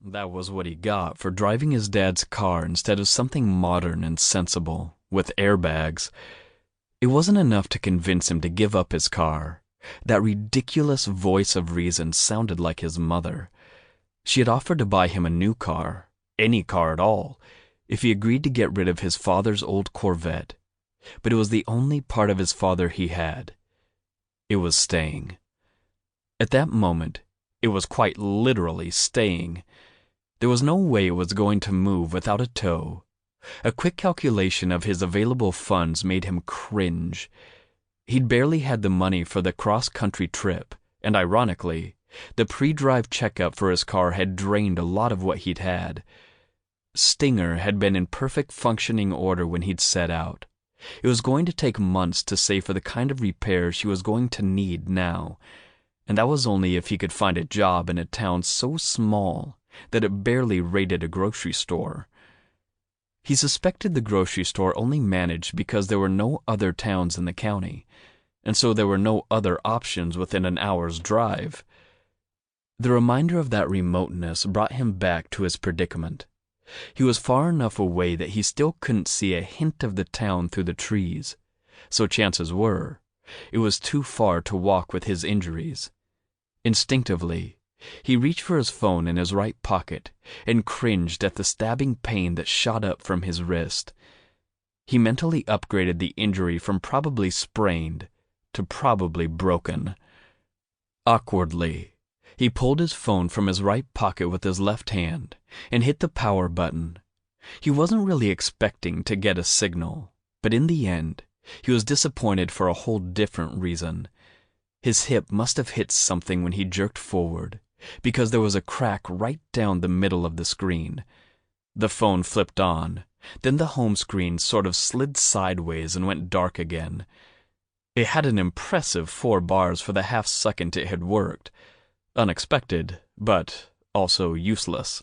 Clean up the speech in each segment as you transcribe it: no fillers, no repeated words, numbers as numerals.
That was what he got for driving his dad's car instead of something modern and sensible, with airbags. It wasn't enough to convince him to give up his car. That ridiculous voice of reason sounded like his mother. She had offered to buy him a new car, any car at all, if he agreed to get rid of his father's old Corvette. But it was the only part of his father he had. It was staying. At that moment, it was quite literally staying. There was no way it was going to move without a tow. A quick calculation of his available funds made him cringe. He'd barely had the money for the cross-country trip, and ironically, the pre-drive checkup for his car had drained a lot of what he'd had. Stinger had been in perfect functioning order when he'd set out. It was going to take months to save for the kind of repairs she was going to need now, and that was only if he could find a job in a town so small that it barely rated a grocery store. He suspected the grocery store only managed because there were no other towns in the county, and so there were no other options within an hour's drive. The reminder of that remoteness brought him back to his predicament. He was far enough away that he still couldn't see a hint of the town through the trees, so chances were, it was too far to walk with his injuries. Instinctively, he reached for his phone in his right pocket and cringed at the stabbing pain that shot up from his wrist. He mentally upgraded the injury from probably sprained to probably broken. Awkwardly, he pulled his phone from his right pocket with his left hand and hit the power button. He wasn't really expecting to get a signal, but in the end, he was disappointed for a whole different reason. His hip must have hit something when he jerked forward, because there was a crack right down the middle of the screen. The phone flipped on, then the home screen sort of slid sideways and went dark again. It had an impressive 4 bars for the half-second it had worked. Unexpected, but also useless.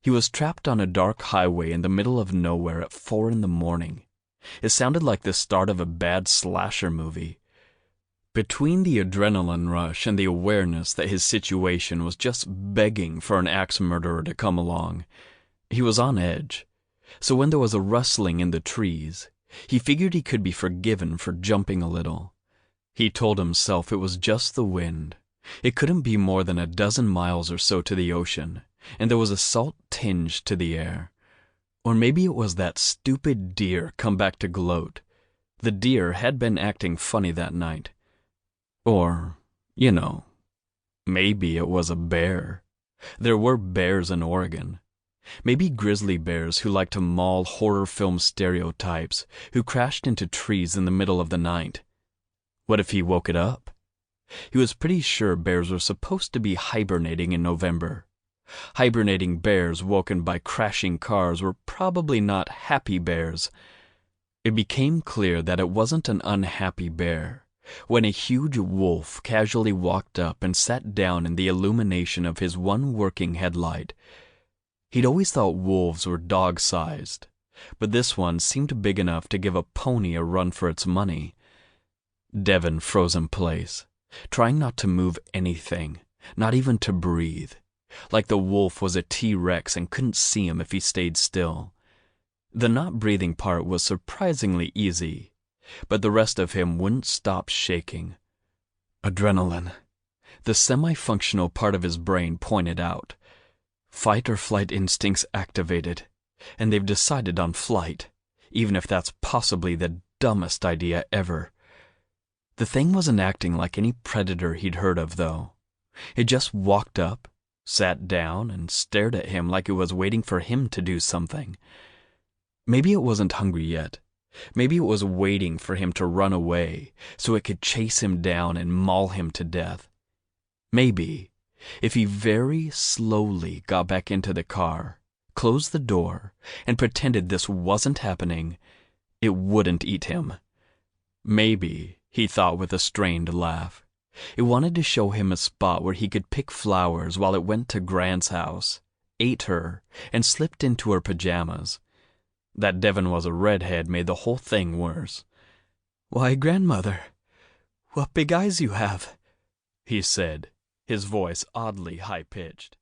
He was trapped on a dark highway in the middle of nowhere at 4 a.m. It sounded like the start of a bad slasher movie. Between the adrenaline rush and the awareness that his situation was just begging for an axe murderer to come along, he was on edge. So when there was a rustling in the trees, he figured he could be forgiven for jumping a little. He told himself it was just the wind. It couldn't be more than a dozen miles or so to the ocean, and there was a salt tinge to the air. Or maybe it was that stupid deer come back to gloat. The deer had been acting funny that night. Or, maybe it was a bear. There were bears in Oregon. Maybe grizzly bears who liked to maul horror film stereotypes, who crashed into trees in the middle of the night. What if he woke it up? He was pretty sure bears were supposed to be hibernating in November. Hibernating bears woken by crashing cars were probably not happy bears. It became clear that it wasn't an unhappy bear when a huge wolf casually walked up and sat down in the illumination of his one working headlight. He'd always thought wolves were dog-sized, but this one seemed big enough to give a pony a run for its money. Devon froze in place, trying not to move anything, not even to breathe, like the wolf was a T-Rex and couldn't see him if he stayed still. The not breathing part was surprisingly easy, but the rest of him wouldn't stop shaking. Adrenaline. The semi-functional part of his brain pointed out. Fight or flight instincts activated, and they've decided on flight, even if that's possibly the dumbest idea ever. The thing wasn't acting like any predator he'd heard of, though. It just walked up, sat down, and stared at him like it was waiting for him to do something. Maybe it wasn't hungry yet. Maybe it was waiting for him to run away so it could chase him down and maul him to death. Maybe, if he very slowly got back into the car, closed the door, and pretended this wasn't happening, it wouldn't eat him. Maybe, he thought with a strained laugh, it wanted to show him a spot where he could pick flowers while it went to Grant's house, ate her, and slipped into her pajamas. That Devon was a redhead made the whole thing worse. "Why, grandmother, what big eyes you have," he said, his voice oddly high-pitched.